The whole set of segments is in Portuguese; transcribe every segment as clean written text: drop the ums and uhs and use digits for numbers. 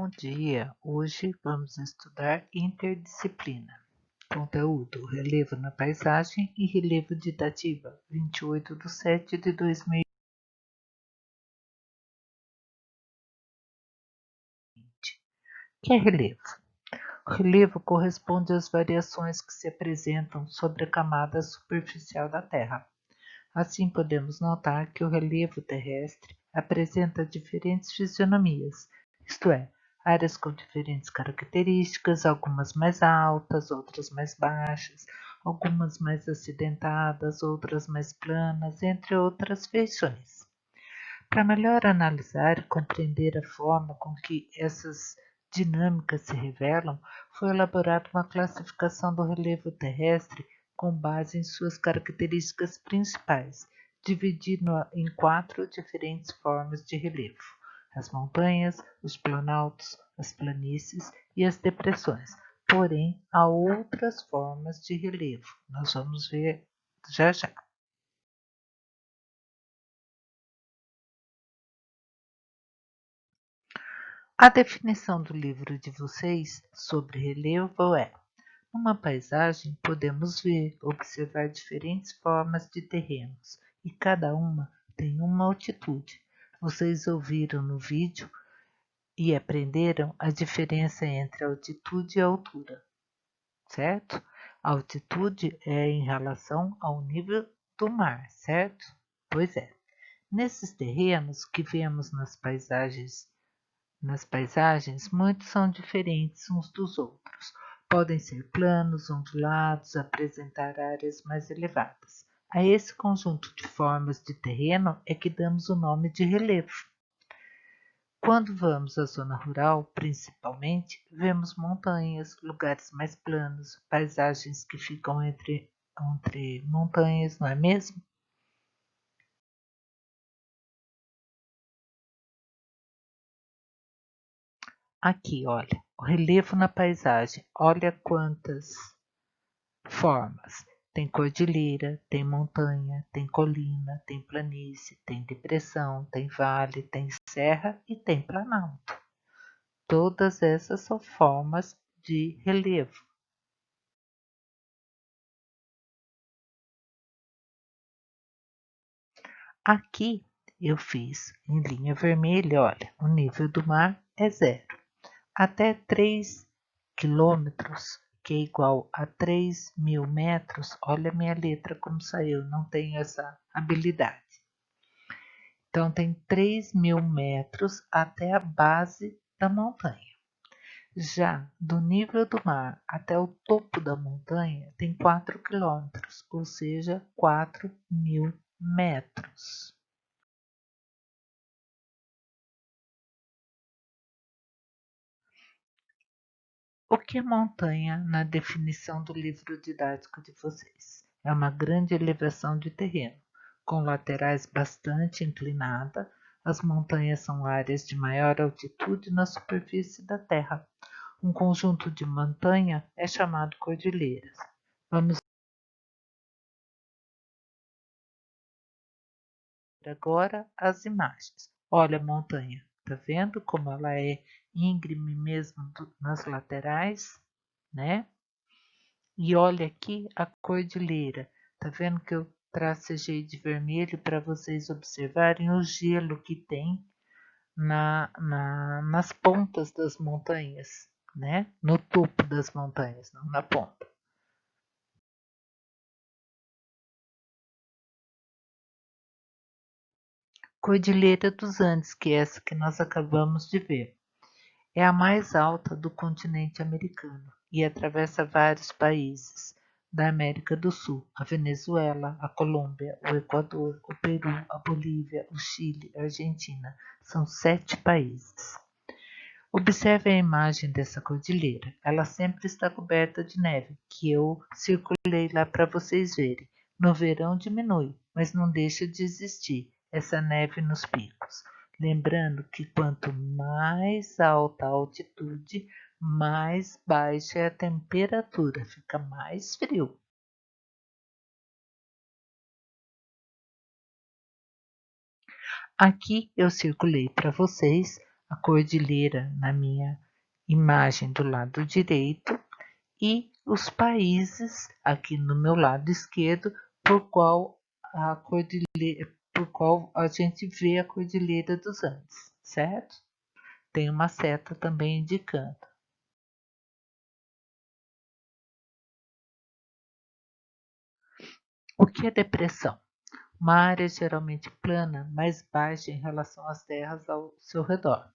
Bom dia! Hoje vamos estudar interdisciplina. Conteúdo: relevo na paisagem e relevo de Itatiba, 28/7/2020. O que é relevo? O relevo corresponde às variações que se apresentam sobre a camada superficial da Terra. Assim, podemos notar que o relevo terrestre apresenta diferentes fisionomias, isto é, áreas com diferentes características, algumas mais altas, outras mais baixas, algumas mais acidentadas, outras mais planas, entre outras feições. Para melhor analisar e compreender a forma com que essas dinâmicas se revelam, foi elaborada uma classificação do relevo terrestre com base em suas características principais, dividindo-a em 4 diferentes formas de relevo: as montanhas, os planaltos, as planícies e as depressões. Porém, há outras formas de relevo. Nós vamos ver já já. A definição do livro de vocês sobre relevo é: numa paisagem podemos ver, observar diferentes formas de terrenos e cada uma tem uma altitude. Vocês ouviram no vídeo e aprenderam a diferença entre altitude e altura, certo? A altitude é em relação ao nível do mar, certo? Pois é. Nesses terrenos que vemos nas paisagens, muitos são diferentes uns dos outros. Podem ser planos, ondulados, apresentar áreas mais elevadas. A esse conjunto de formas de terreno é que damos o nome de relevo. Quando vamos à zona rural, principalmente, vemos montanhas, lugares mais planos, paisagens que ficam entre montanhas, não é mesmo? Aqui, olha, o relevo na paisagem. Olha quantas formas. Tem cordilheira, tem montanha, tem colina, tem planície, tem depressão, tem vale, tem serra e tem planalto. Todas essas são formas de relevo. Aqui eu fiz em linha vermelha, olha, o nível do mar é 0. Até 3 quilômetros, que é igual a 3.000 metros, olha a minha letra como saiu, não tenho essa habilidade. Então, tem 3.000 metros até a base da montanha. Já do nível do mar até o topo da montanha tem 4 quilômetros, ou seja, 4.000 metros. O que é montanha na definição do livro didático de vocês? É uma grande elevação de terreno, com laterais bastante inclinadas. As montanhas são áreas de maior altitude na superfície da Terra. Um conjunto de montanha é chamado cordilheiras. Vamos ver agora as imagens. Olha a montanha, tá vendo como ela é íngreme mesmo nas laterais, né? E olha aqui a cordilheira. Tá vendo que eu tracejei de vermelho para vocês observarem o gelo que tem nas pontas das montanhas, né? No topo das montanhas, não na ponta. Cordilheira dos Andes, que é essa que nós acabamos de ver. É a mais alta do continente americano e atravessa vários países da América do Sul: a Venezuela, a Colômbia, o Equador, o Peru, a Bolívia, o Chile, a Argentina. São 7 países. Observe a imagem dessa cordilheira. Ela sempre está coberta de neve, que eu circulei lá para vocês verem. No verão diminui, mas não deixa de existir essa neve nos picos. Lembrando que quanto mais alta a altitude, mais baixa é a temperatura, fica mais frio. Aqui eu circulei para vocês a cordilheira na minha imagem do lado direito e os países aqui no meu lado esquerdo, por qual a gente vê a Cordilheira dos Andes, certo? Tem uma seta também indicando. O que é depressão? Uma área geralmente plana, mais baixa em relação às terras ao seu redor.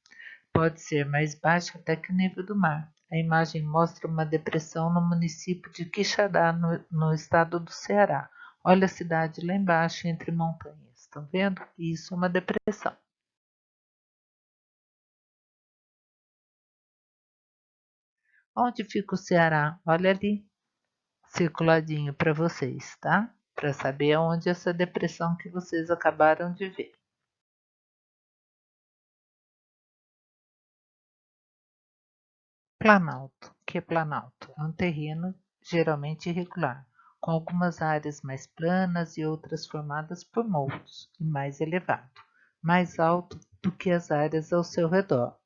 Pode ser mais baixa até que o nível do mar. A imagem mostra uma depressão no município de Quixadá, no estado do Ceará. Olha a cidade lá embaixo, entre montanhas. Estão vendo? Isso é uma depressão. Onde fica o Ceará? Olha ali, circuladinho para vocês, tá? Para saber aonde essa depressão que vocês acabaram de ver. Planalto. O que é planalto? É um terreno geralmente irregular, com algumas áreas mais planas e outras formadas por morros, e mais elevado, mais alto do que as áreas ao seu redor.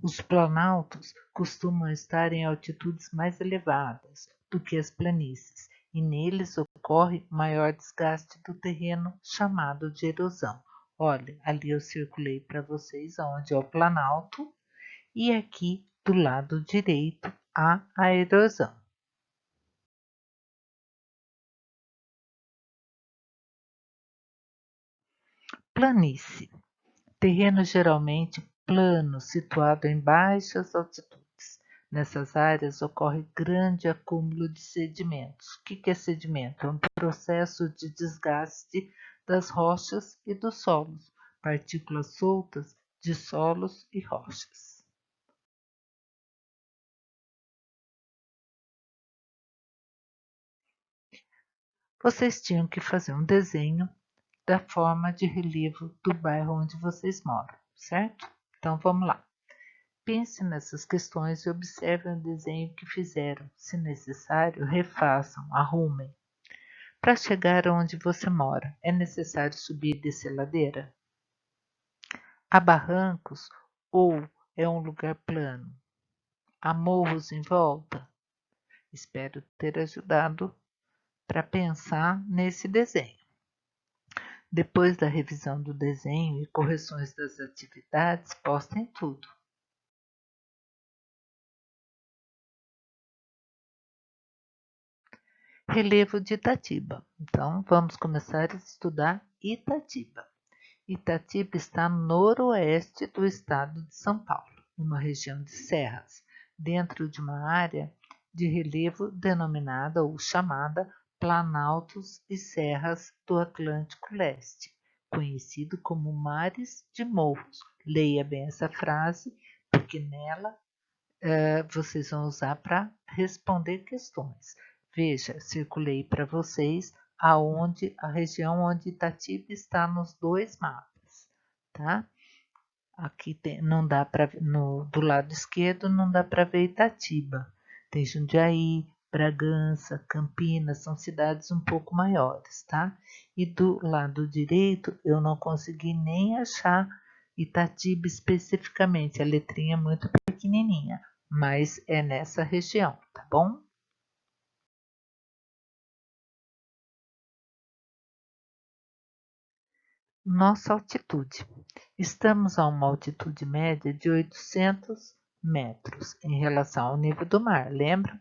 Os planaltos costumam estar em altitudes mais elevadas do que as planícies, e neles ocorre maior desgaste do terreno, chamado de erosão. Olha, ali eu circulei para vocês aonde é o planalto e aqui do lado direito há a erosão. Planície. Terreno geralmente plano, situado em baixas altitudes. Nessas áreas ocorre grande acúmulo de sedimentos. O que é sedimento? É um processo de desgaste das rochas e dos solos, partículas soltas de solos e rochas. Vocês tinham que fazer um desenho da forma de relevo do bairro onde vocês moram, certo? Então vamos lá. Pense nessas questões e observe o desenho que fizeram. Se necessário, refaçam, arrumem. Para chegar onde você mora, é necessário subir e descer ladeira? Há barrancos ou é um lugar plano? Há morros em volta? Espero ter ajudado para pensar nesse desenho. Depois da revisão do desenho e correções das atividades, postem tudo. Relevo de Itatiba. Então, vamos começar a estudar Itatiba. Itatiba está no noroeste do estado de São Paulo, numa região de serras, dentro de uma área de relevo denominada ou chamada Planaltos e Serras do Atlântico Leste, conhecido como Mares de Morros. Leia bem essa frase, porque nela vocês vão usar para responder questões. Veja, circulei para vocês a região onde Itatiba está nos dois mapas, tá? Aqui tem, não dá para do lado esquerdo não dá para ver Itatiba. Tem Jundiaí, Bragança, Campinas, são cidades um pouco maiores, tá? E do lado direito eu não consegui nem achar Itatiba especificamente, a letrinha é muito pequenininha, mas é nessa região, tá bom? Nossa altitude. Estamos a uma altitude média de 800 metros em relação ao nível do mar, lembra?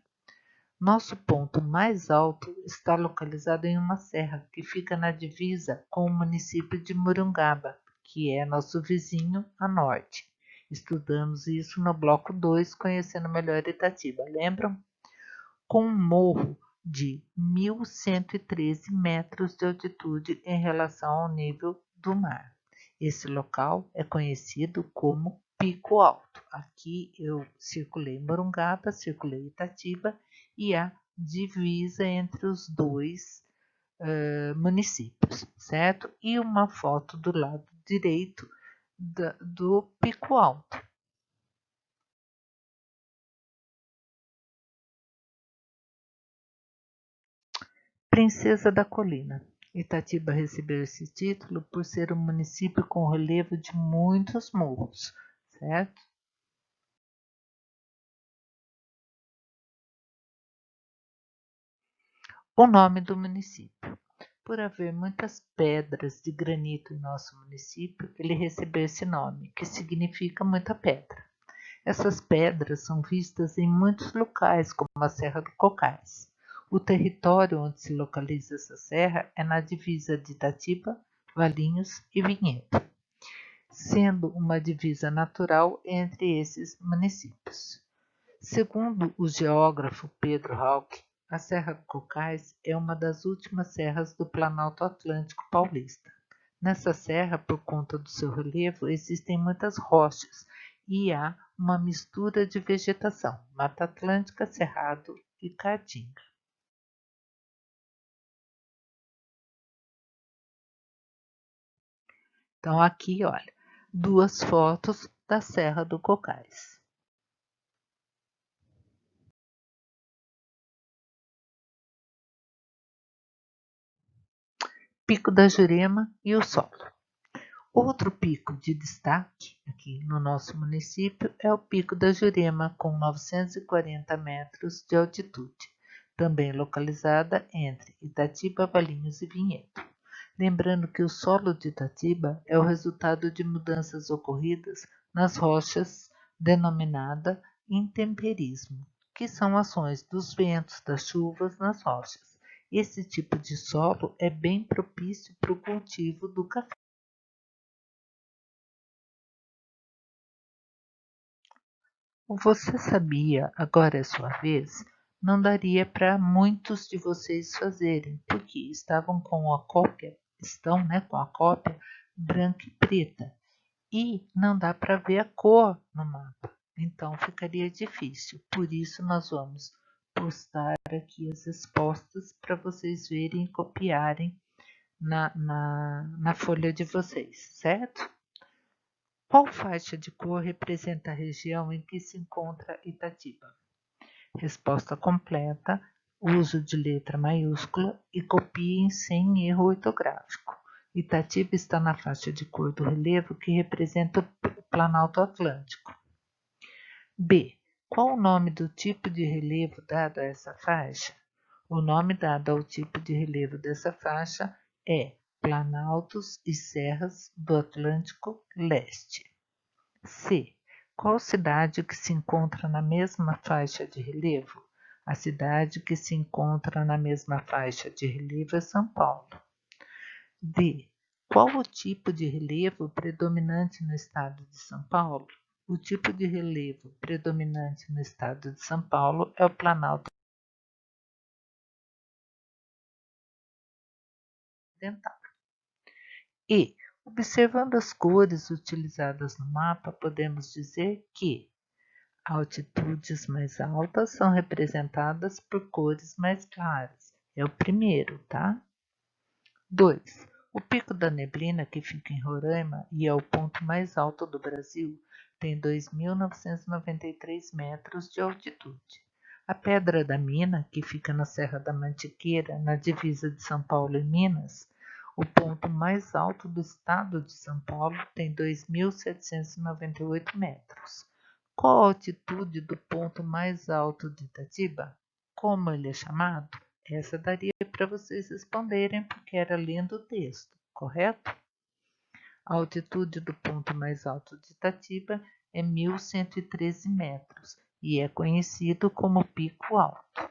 Nosso ponto mais alto está localizado em uma serra que fica na divisa com o município de Morungaba, que é nosso vizinho a norte. Estudamos isso no bloco 2, conhecendo melhor Itatiba, lembram? Com um morro de 1.113 metros de altitude em relação ao nível do mar. Esse local é conhecido como Pico Alto. Aqui eu circulei Morungaba, circulei Itatiba e a divisa entre os dois municípios, certo? E uma foto do lado direito do Pico Alto. Princesa da Colina. Itatiba recebeu esse título por ser um município com relevo de muitos morros, certo? O nome do município. Por haver muitas pedras de granito em nosso município, ele recebeu esse nome, que significa muita pedra. Essas pedras são vistas em muitos locais, como a Serra do Cocais. O território onde se localiza essa serra é na divisa de Itatiba, Valinhos e Vinhedo, sendo uma divisa natural entre esses municípios. Segundo o geógrafo Pedro Hauck, a Serra do Cocais é uma das últimas serras do Planalto Atlântico Paulista. Nessa serra, por conta do seu relevo, existem muitas rochas e há uma mistura de vegetação, Mata Atlântica, Cerrado e Caatinga. Então aqui, olha, duas fotos da Serra do Cocais. Pico da Jurema e o solo. Outro pico de destaque aqui no nosso município é o Pico da Jurema, com 940 metros de altitude, também localizada entre Itatiba, Valinhos e Vinhedo. Lembrando que o solo de Itatiba é o resultado de mudanças ocorridas nas rochas, denominada intemperismo, que são ações dos ventos, das chuvas nas rochas. Esse tipo de solo é bem propício para o cultivo do café. Você sabia, agora é sua vez, não daria para muitos de vocês fazerem, porque estavam com a cópia, estão, né, com a cópia branca e preta, e não dá para ver a cor no mapa, então ficaria difícil. Por isso nós vamos postar aqui as respostas para vocês verem e copiarem na folha de vocês, certo? Qual faixa de cor representa a região em que se encontra Itatiba? Resposta completa, uso de letra maiúscula e copiem sem erro ortográfico. Itatiba está na faixa de cor do relevo que representa o Planalto Atlântico. B. Qual o nome do tipo de relevo dado a essa faixa? O nome dado ao tipo de relevo dessa faixa é Planaltos e Serras do Atlântico Leste. C. Qual cidade que se encontra na mesma faixa de relevo? A cidade que se encontra na mesma faixa de relevo é São Paulo. D. Qual o tipo de relevo predominante no estado de São Paulo? O tipo de relevo predominante no estado de São Paulo é o Planalto Ocidental. E, observando as cores utilizadas no mapa, podemos dizer que altitudes mais altas são representadas por cores mais claras. É o primeiro, tá? 2. O Pico da Neblina, que fica em Roraima e é o ponto mais alto do Brasil, tem 2.993 metros de altitude. A Pedra da Mina, que fica na Serra da Mantiqueira, na divisa de São Paulo e Minas, o ponto mais alto do estado de São Paulo, tem 2.798 metros. Qual a altitude do ponto mais alto de Itatiba? Como ele é chamado? Essa daria para vocês responderem, porque era lendo o texto, correto? A altitude do ponto mais alto de Itatiba é 1.113 metros e é conhecido como Pico Alto.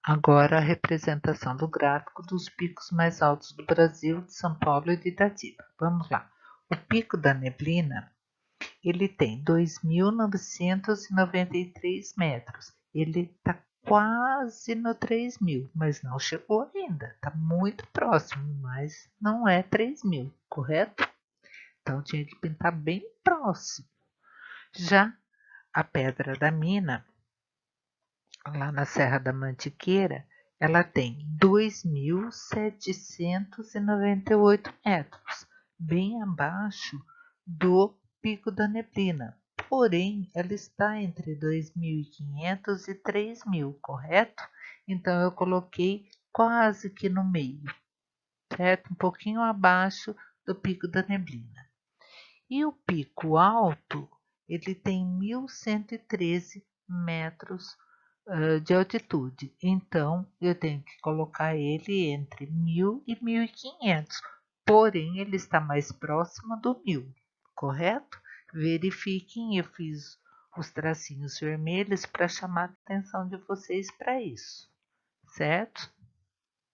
Agora a representação do gráfico dos picos mais altos do Brasil, de São Paulo e de Itatiba. Vamos lá. O Pico da Neblina, ele tem 2.993 metros. Ele está quase no 3.000, mas não chegou ainda. Está muito próximo, mas não é 3.000, correto? Então tinha que pintar bem próximo. Já a Pedra da Mina, lá na Serra da Mantiqueira, ela tem 2.798 metros, bem abaixo do Pico da Neblina. Porém, ela está entre 2.500 e 3.000, correto? Então, eu coloquei quase que no meio. certo? Um pouquinho abaixo do pico da neblina. E o pico alto, ele tem 1.113 metros de altitude. Então, eu tenho que colocar ele entre 1.000 e 1.500. Porém, ele está mais próximo do 1.000, correto? Verifiquem, eu fiz os tracinhos vermelhos para chamar a atenção de vocês para isso, certo?